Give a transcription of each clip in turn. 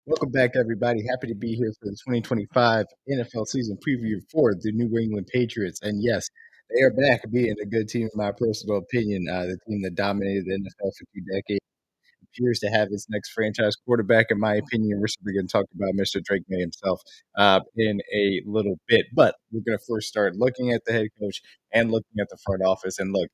Welcome back, everybody. Happy to be here for the 2025 NFL season preview for the New England Patriots. And yes, they are back being a good team, in my personal opinion. The team that dominated the NFL for 2 decades appears to have its next franchise quarterback, in my opinion. We're simply going to talk about Mr. Drake May himself in a little bit. But we're going to first start looking at the head coach and looking at the front office. And look,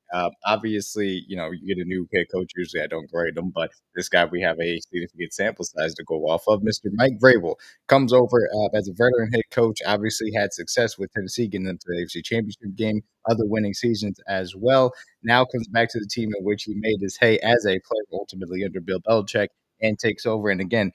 obviously, you get a new head coach. Usually I don't grade them, but this guy, we have a significant sample size to go off of. Mr. Mike Vrabel comes over as a veteran head coach, obviously had success with Tennessee getting into the AFC Championship game, other winning seasons as well. Now comes back to the team in which he made his hay as a player, ultimately under Bill Belichick, and takes over. And again,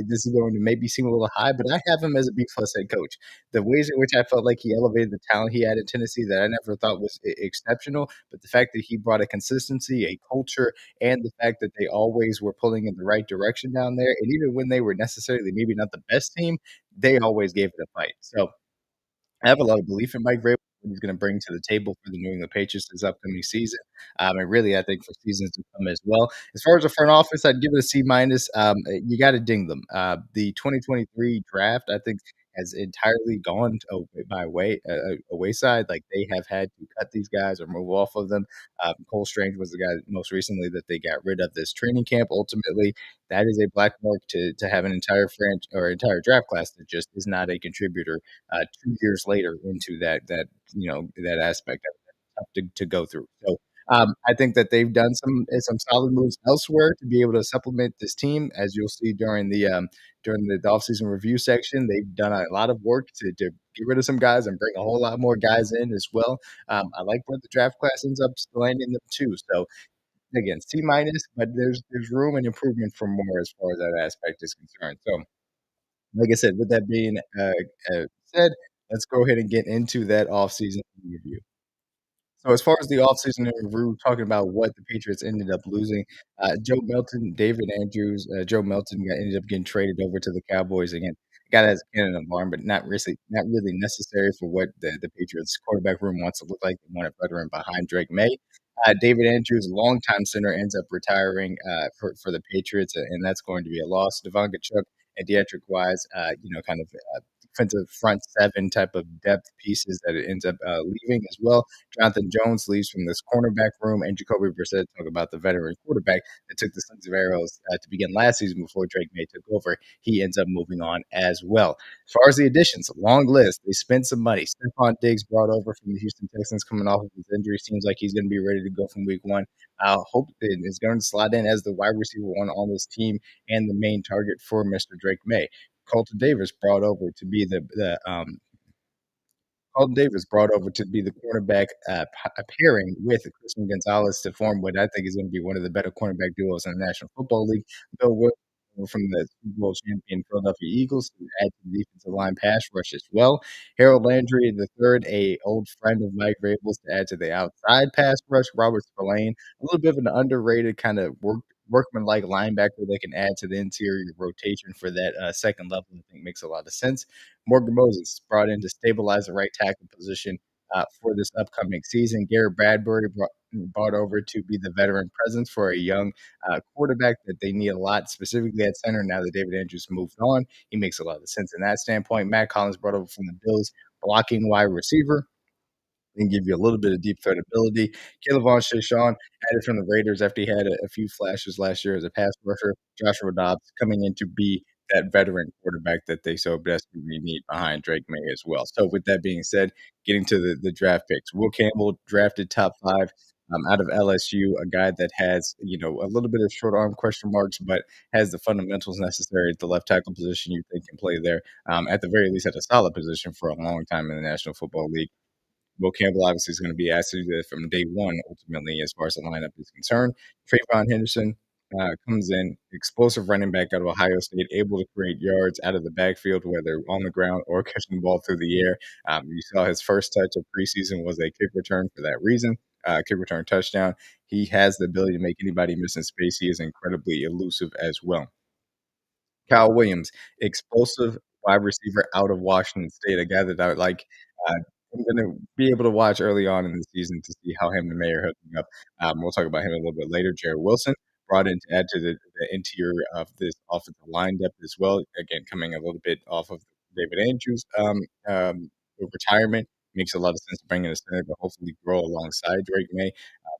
this is going to maybe seem a little high, but I have him as a B plus head coach. The ways in which I felt like he elevated the talent he had in Tennessee that I never thought was exceptional, but the fact that he brought a consistency, a culture, and the fact that they always were pulling in the right direction down there, and even when they were necessarily maybe not the best team, they always gave it a fight. So I have a lot of belief in Mike Vrabel, what he's going to bring to the table for the New England Patriots this upcoming season, and really, I think for seasons to come as well. As far as the front office, I'd give it a C minus. You got to ding them. The 2023 draft, I think, has entirely gone a wayside. Like they have had to cut these guys or move off of them. Cole Strange was the guy most recently that they got rid of this training camp. Ultimately, that is a black mark to have an entire entire draft class that just is not a contributor 2 years later into that aspect of it. Tough to go through. So I think that they've done some solid moves elsewhere to be able to supplement this team, as you'll see during the offseason review section. They've done a lot of work to get rid of some guys and bring a whole lot more guys in as well. I like where the draft class ends up landing them too. So again, C minus, but there's room and improvement for more as far as that aspect is concerned. So like I said, with that being said, let's go ahead and get into that offseason review. So as far as the offseason review, talking about what the Patriots ended up losing, Joe Melton, David Andrews, Joe Melton ended up getting traded over to the Cowboys again. Got as a cannon alarm, but not really necessary for what the Patriots quarterback room wants to look like. They want a veteran behind Drake May. David Andrews, longtime center, ends up retiring for the Patriots, and that's going to be a loss. Devon Kachuk and Deatrick Wise, kind of defensive front seven type of depth pieces that it ends up leaving as well. Jonathan Jones leaves from this cornerback room, and Jacoby Brissett talk about the veteran quarterback that took the Slings of Arrows to begin last season before Drake May took over. He ends up moving on as well. As far as the additions, long list. They spent some money. Stephon Diggs brought over from the Houston Texans coming off of his injury. Seems like he's going to be ready to go from week one. I hope it is going to slide in as the wide receiver one on this team and the main target for Mr. Drake May. Colton Davis brought over to be Alden Davis brought over to be the cornerback pairing with Christian Gonzalez to form what I think is going to be one of the better cornerback duos in the National Football League. Bill Williams from the Super Bowl champion Philadelphia Eagles to add to the defensive line pass rush as well. Harold Landry III, a old friend of Mike Vrabel's, to add to the outside pass rush. Robert Spillane, a little bit of an underrated kind of workman-like linebacker that can add to the interior rotation for that second level. I think makes a lot of sense. Morgan Moses brought in to stabilize the right tackle position for this upcoming season. Garrett Bradbury brought over to be the veteran presence for a young quarterback that they need a lot, specifically at center. Now that David Andrews moved on, he makes a lot of sense in that standpoint. Matt Collins brought over from the Bills, blocking wide receiver and give you a little bit of deep threat ability. Caleb Von Chachon added from the Raiders after he had a few flashes last year as a pass rusher. Joshua Dobbs coming in to be that veteran quarterback that they so desperately need behind Drake May as well. So with that being said, getting to the draft picks. Will Campbell drafted top five out of LSU, a guy that has, a little bit of short arm question marks, but has the fundamentals necessary at the left tackle position you think can play there. At the very least, at a solid position for a long time in the National Football League. Will Campbell obviously is going to be asked to do that from day one, ultimately, as far as the lineup is concerned. TreVeyon Henderson comes in, explosive running back out of Ohio State, able to create yards out of the backfield, whether on the ground or catching the ball through the air. You saw his first touch of preseason was a kick return for that reason, kick return touchdown. He has the ability to make anybody miss in space. He is incredibly elusive as well. Kyle Williams, explosive wide receiver out of Washington State, a guy that I would like. Uh, I'm going to be able to watch early on in the season to see how him and Mayer hooking up. We'll talk about him a little bit later. Jared Wilson brought in to add to the interior of this offensive line depth as well. Again, coming a little bit off of David Andrews' retirement, makes a lot of sense to bring in a center to hopefully grow alongside Drake May,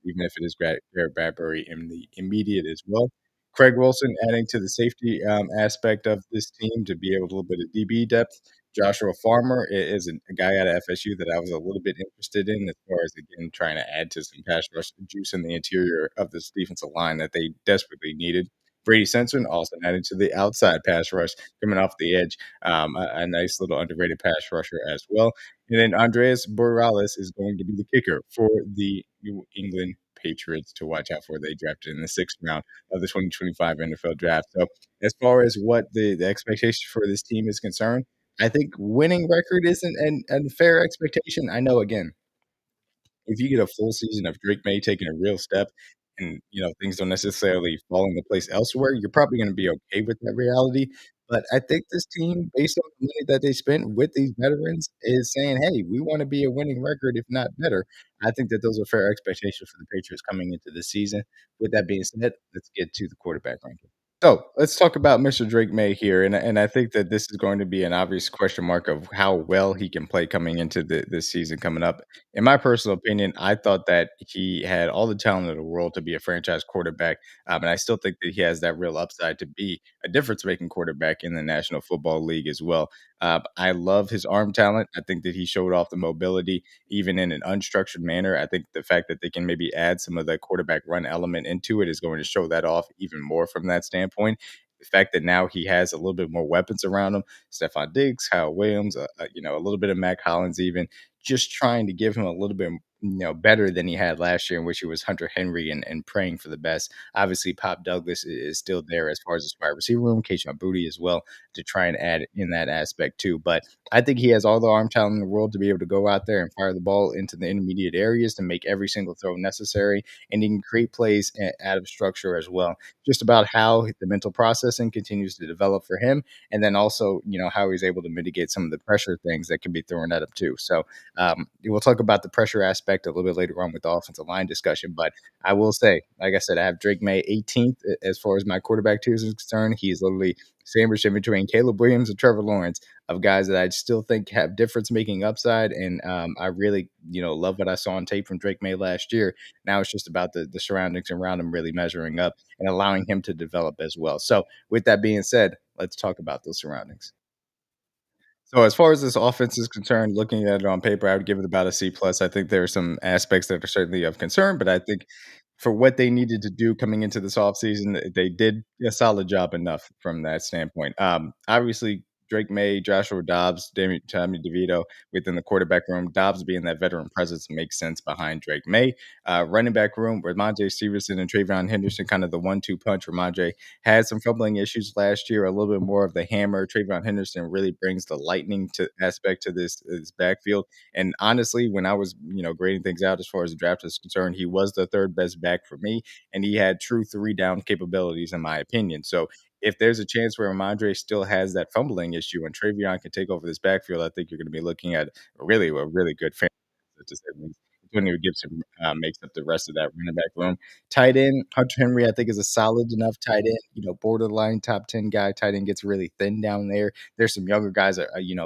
even if it is Garrett Bradbury in the immediate as well. Craig Wilson adding to the safety aspect of this team to be able to a little bit of DB depth. Joshua Farmer is a guy out of FSU that I was a little bit interested in as far as, again, trying to add to some pass rush juice in the interior of this defensive line that they desperately needed. Brady Simpson also added to the outside pass rush coming off the edge, a nice little underrated pass rusher as well. And then Andreas Borales is going to be the kicker for the New England Patriots to watch out for. They drafted in the sixth round of the 2025 NFL draft. So, as far as what the expectation for this team is concerned, I think winning record isn't an fair expectation. I know, again, if you get a full season of Drake May taking a real step and, things don't necessarily fall into place elsewhere, you're probably gonna be okay with that reality. But I think this team, based on the money that they spent with these veterans, is saying, "Hey, we wanna be a winning record, if not better." I think that those are fair expectations for the Patriots coming into this season. With that being said, let's get to the quarterback ranking. So let's talk about Mr. Drake May here, and I think that this is going to be an obvious question mark of how well he can play coming into this season coming up. In my personal opinion, I thought that he had all the talent in the world to be a franchise quarterback, and I still think that he has that real upside to be a difference-making quarterback in the National Football League as well. I love his arm talent. I think that he showed off the mobility even in an unstructured manner. I think the fact that they can maybe add some of the quarterback run element into it is going to show that off even more from that standpoint. The fact that now he has a little bit more weapons around him, Stephon Diggs, Howard Williams, a little bit of Mac Hollins, even just trying to give him a little bit, better than he had last year, in which he was Hunter Henry and praying for the best. Obviously, Pop Douglas is still there as far as his wide receiver room, Keishawn Booty as well, to try and add in that aspect too. But I think he has all the arm talent in the world to be able to go out there and fire the ball into the intermediate areas to make every single throw necessary, and he can create plays out of structure as well. Just about how the mental processing continues to develop for him, and then also, how he's able to mitigate some of the pressure things that can be thrown at him too. So we'll talk about the pressure aspect a little bit later on with the offensive line discussion. But I will say, like I said, I have Drake May 18th as far as my quarterback tiers is concerned. He's literally sandwiched in between Caleb Williams and Trevor Lawrence, of guys that I still think have difference making upside. And I really, love what I saw on tape from Drake May last year. Now it's just about the surroundings around him really measuring up and allowing him to develop as well. So, with that being said, let's talk about those surroundings. So as far as this offense is concerned, looking at it on paper, I would give it about a C plus. I think there are some aspects that are certainly of concern, but I think for what they needed to do coming into this offseason, they did a solid job enough from that standpoint. Obviously, Drake May, Joshua Dobbs, Tommy DeVito within the quarterback room. Dobbs being that veteran presence makes sense behind Drake May. Running back room, Ramondre Stevenson and TREVEYON Henderson, kind of the 1-2 punch. Ramondre had some fumbling issues last year, a little bit more of the hammer. TREVEYON Henderson really brings the lightning to aspect to this backfield. And honestly, when I was, grading things out as far as the draft is concerned, he was the third best back for me, and he had true three down capabilities in my opinion. So if there's a chance where Ramondre still has that fumbling issue and TREVEYON can take over this backfield, I think you're going to be looking at a really good fan. To say the least. Antonio Gibson makes up the rest of that running back room. Tight end, Hunter Henry, I think, is a solid enough tight end, borderline top 10 guy. Tight end gets really thin down there. There's some younger guys,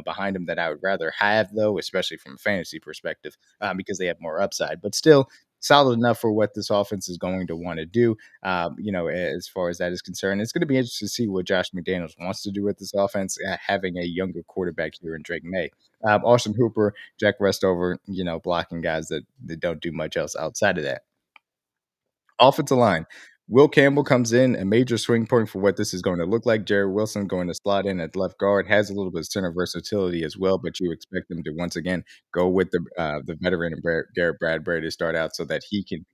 behind him that I would rather have, though, especially from a fantasy perspective, because they have more upside. But still, solid enough for what this offense is going to want to do. As far as that is concerned, it's going to be interesting to see what Josh McDaniels wants to do with this offense, having a younger quarterback here in Drake May. Austin Hooper, Jack Westover, blocking guys that don't do much else outside of that. Offensive line. Will Campbell comes in, a major swing point for what this is going to look like. Jared Wilson going to slot in at left guard, has a little bit of center versatility as well, but you expect them to once again go with the veteran Garrett Bradbury to start out so that he can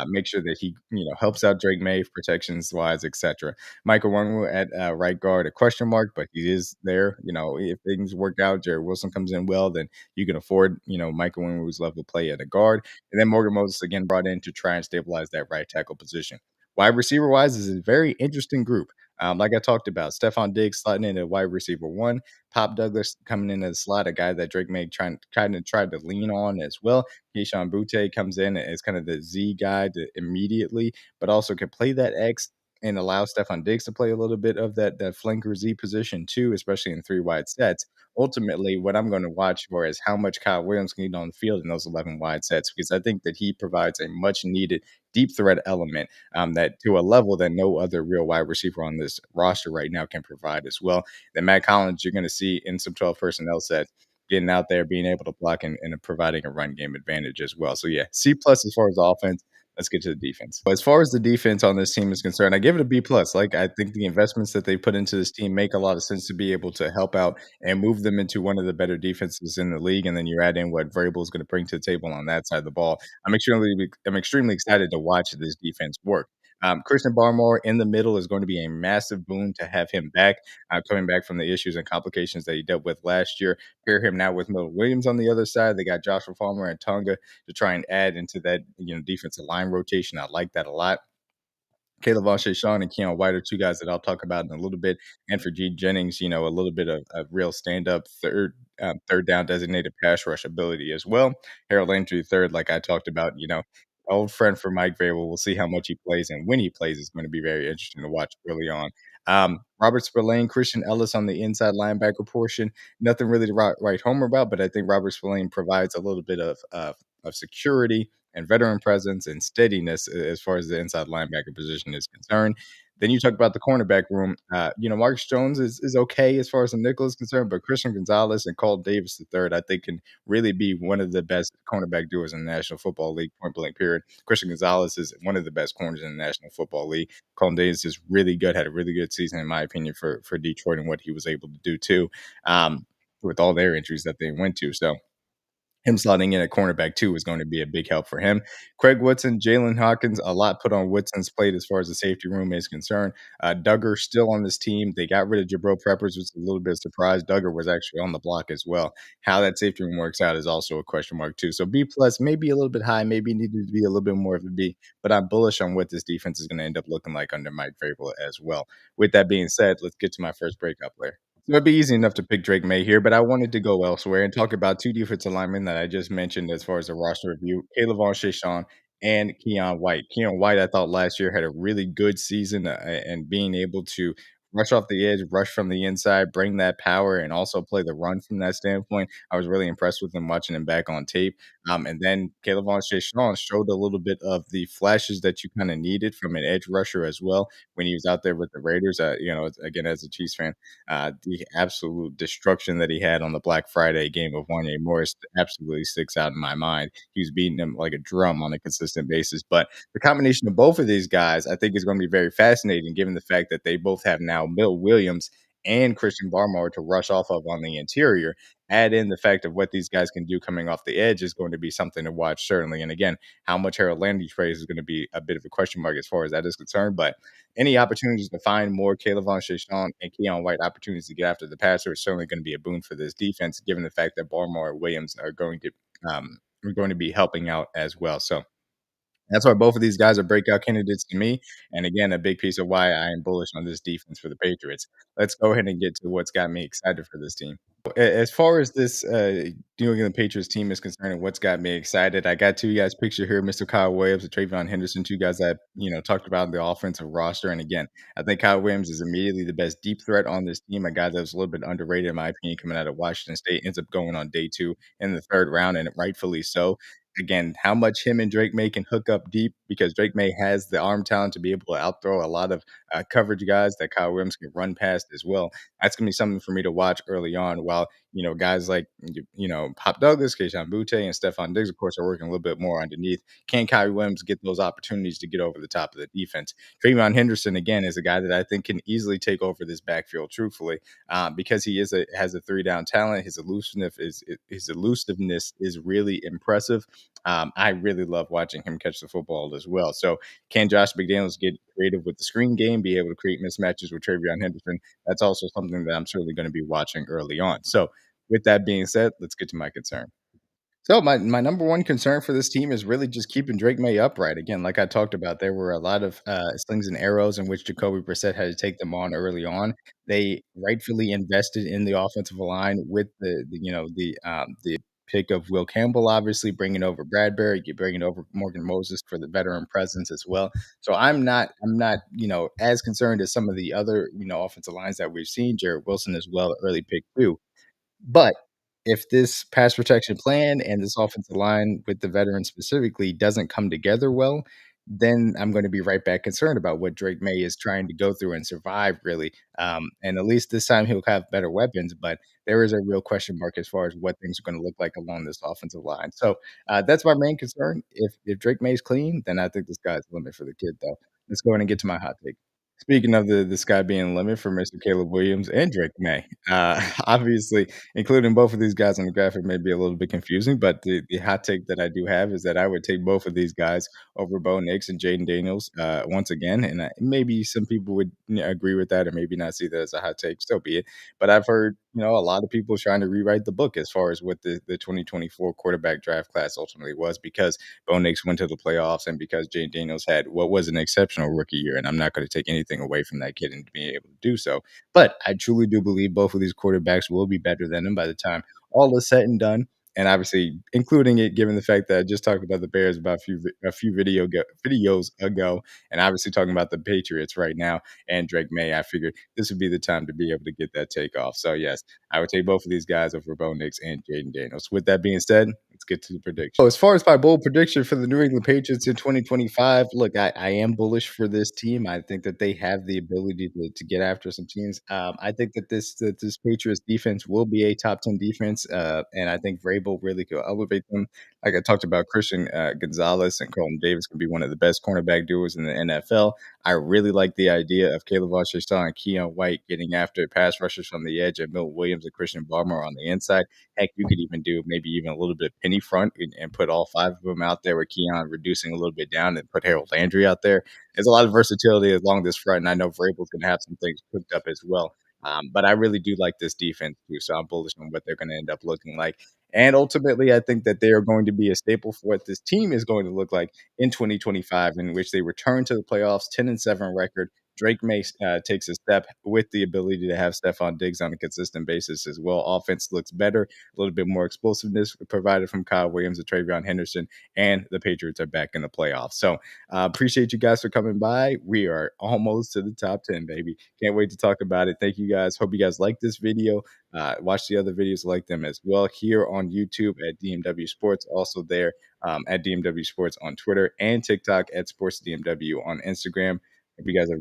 make sure that he helps out Drake May protections wise, etc. Michael Wangwu at right guard, a question mark, but he is there. If things work out, Jared Wilson comes in well, then you can afford Michael Wangwu's level of play at a guard, and then Morgan Moses again brought in to try and stabilize that right tackle position. Wide receiver wise is a very interesting group. Like I talked about, Stephon Diggs slotting in at wide receiver one, Pop Douglas coming in as a slot, a guy that Drake may tried to lean on as well. Keishawn Butte comes in as kind of the Z guy immediately, but also can play that X. and allow Stefon Diggs to play a little bit of that flanker Z position too, especially in three wide sets. Ultimately, what I'm going to watch for is how much Kyle Williams can get on the field in those 11 wide sets, because I think that he provides a much needed deep threat element, that to a level that no other real wide receiver on this roster right now can provide as well. Then Matt Collins, you're going to see in some 12 personnel sets getting out there, being able to block and providing a run game advantage as well. So yeah, C plus as far as the offense. Let's get to the defense. As far as the defense on this team is concerned, I give it a B plus. Like, I think the investments that they put into this team make a lot of sense to be able to help out and move them into one of the better defenses in the league. And then you add in what Vrabel is going to bring to the table on that side of the ball. I'm extremely excited to watch this defense work. Christian Barmore in the middle is going to be a massive boon to have him back, coming back from the issues and complications that he dealt with last year. Pair him now with Miller Williams on the other side. They got Joshua Palmer and Tonga to try and add into that, defensive line rotation. I like that a lot. Caleb Shawn and Keon White are two guys that I'll talk about in a little bit. And for G Jennings, a little bit of real stand up third down designated pass rush ability as well. Harold Landry third, like I talked about, old friend for Mike Vrabel. We'll see how much he plays, and when he plays is going to be very interesting to watch early on. Robert Spillane, Christian Ellis on the inside linebacker portion. Nothing really to write home about, but I think Robert Spillane provides a little bit of security and veteran presence and steadiness as far as the inside linebacker position is concerned. Then you talk about the cornerback room. Marcus Jones is okay as far as the nickel is concerned, but Christian Gonzalez and Carl Davis III, I think, can really be one of the best cornerback duos in the National Football League, point blank period. Christian Gonzalez is one of the best corners in the National Football League. Carl Davis is really good, had a really good season, in my opinion, for Detroit and what he was able to do too, with all their injuries that they went to. So him slotting in at cornerback too is going to be a big help for him. Craig Woodson, Jalen Hawkins, a lot put on Woodson's plate as far as the safety room is concerned. Duggar still on this team. They got rid of Jabril Peppers, which was a little bit of surprise. Duggar was actually on the block as well. How that safety room works out is also a question mark too. So B plus, maybe a little bit high, maybe needed to be a little bit more of a B. But I'm bullish on what this defense is going to end up looking like under Mike Vrabel as well. With that being said, let's get to my first breakout player. So it'd be easy enough to pick Drake May here, but I wanted to go elsewhere and talk about two defensive linemen that I just mentioned as far as the roster review, Caleb Shawn and Keon White. Keon White, I thought last year had a really good season, and being able to rush off the edge, rush from the inside, bring that power, and also play the run from that standpoint. I was really impressed with him watching him back on tape. And then Caleb Shawn showed a little bit of the flashes that you kind of needed from an edge rusher as well when he was out there with the Raiders. Again, as a Chiefs fan, the absolute destruction that he had on the Black Friday game of Wanya Morris absolutely sticks out in my mind. He was beating him like a drum on a consistent basis. But the combination of both of these guys, I think, is going to be very fascinating, given the fact that they both have now Bill Williams and Christian Barmore to rush off of on the interior. Add in the fact of what these guys can do coming off the edge is going to be something to watch, certainly. And again, how much Harold Landry plays is going to be a bit of a question mark as far as that is concerned. But any opportunities to find more Caleb Shawn and Keon White opportunities to get after the passer is certainly going to be a boon for this defense, given the fact that Barmore and Williams are going to be helping out as well. So that's why both of these guys are breakout candidates to me. And again, a big piece of why I am bullish on this defense for the Patriots. Let's go ahead and get to what's got me excited for this team. As far as this New England Patriots team is concerned and what's got me excited, I got two guys pictured here, Mr. Kyle Williams and TREVEYON Henderson, two guys that, talked about in the offensive roster. And again, I think Kyle Williams is immediately the best deep threat on this team, a guy that was a little bit underrated, in my opinion, coming out of Washington State, ends up going on day 2 in the 3rd round, and rightfully so. Again, how much him and Drake May can hook up deep, because Drake May has the arm talent to be able to outthrow a lot of coverage guys that Kyle Williams can run past as well. That's going to be something for me to watch early on, while, guys like, Pop Douglas, Keishawn Butte, and Stefon Diggs, of course, are working a little bit more underneath. Can Kyle Williams get those opportunities to get over the top of the defense? TREVEYON Henderson, again, is a guy that I think can easily take over this backfield, truthfully, because he has a 3-down talent. His elusiveness is really impressive. I really love watching him catch the football as well. So can Josh McDaniels get creative with the screen game, be able to create mismatches with TREVEYON Henderson? That's also something that I'm certainly going to be watching early on. So with that being said, let's get to my concern. So my number one concern for this team is really just keeping Drake May upright. Again, like I talked about, there were a lot of slings and arrows in which Jacoby Brissett had to take them on early on. They rightfully invested in the offensive line with the pick of Will Campbell, obviously bringing over Bradbury, you bringing over Morgan Moses for the veteran presence as well. So I'm not as concerned as some of the other offensive lines that we've seen. Jared Wilson as well, early pick too. But if this pass protection plan and this offensive line with the veterans specifically doesn't come together well, then I'm going to be right back concerned about what Drake May is trying to go through and survive, really. And at least this time he'll have better weapons, but there is a real question mark as far as what things are going to look like along this offensive line. So that's my main concern. If Drake May's clean, then I think the sky's the limit for the kid, though. Let's go ahead and get to my hot take. Speaking of the sky being the limit for Mr. Caleb Williams and Drake May, obviously, including both of these guys on the graphic may be a little bit confusing, but the hot take that I do have is that I would take both of these guys over Bo Nix and Jaden Daniels once again. And maybe some people would agree with that or maybe not see that as a hot take. So be it. But I've heard a lot of people trying to rewrite the book as far as what the 2024 quarterback draft class ultimately was because Bo Nix went to the playoffs and because Jane Daniels had what was an exceptional rookie year. And I'm not going to take anything away from that kid and being able to do so. But I truly do believe both of these quarterbacks will be better than him by the time all is said and done. And obviously, including it, given the fact that I just talked about the Bears about a few videos ago, and obviously talking about the Patriots right now and Drake May, I figured this would be the time to be able to get that take off. So yes, I would take both of these guys over Bo Nix and Jaden Daniels. With that being said, let's get to the prediction. So as far as my bold prediction for the New England Patriots in 2025, look, I am bullish for this team. I think that they have the ability to get after some teams. I think that this Patriots defense will be a top 10 defense, and I think Vrabel really could elevate them. Like I talked about, Christian Gonzalez and Carlton Davis can be one of the best cornerback duos in the NFL. I really like the idea of Caleb Archer-Starr and Keon White getting after pass rushers from the edge and Milton Williams and Christian Barmore on the inside. Heck, you could even do maybe even a little bit penny front and put all five of them out there with Keon reducing a little bit down and put Harold Landry out there. There's a lot of versatility along this front, and I know Vrabel's going to have some things cooked up as well. But I really do like this defense too, so I'm bullish on what they're going to end up looking like. And ultimately, I think that they are going to be a staple for what this team is going to look like in 2025, in which they return to the playoffs, 10-7 record. Drake May takes a step with the ability to have Stefon Diggs on a consistent basis as well. Offense looks better, a little bit more explosiveness provided from Kyle Williams and TREVEYON Henderson, and the Patriots are back in the playoffs. So appreciate you guys for coming by. We are almost to the top 10, baby. Can't wait to talk about it. Thank you guys. Hope you guys like this video. Watch the other videos like them as well here on YouTube at DMW Sports, also there at DMW Sports on Twitter and TikTok at Sports DMW on Instagram. Hope you guys have a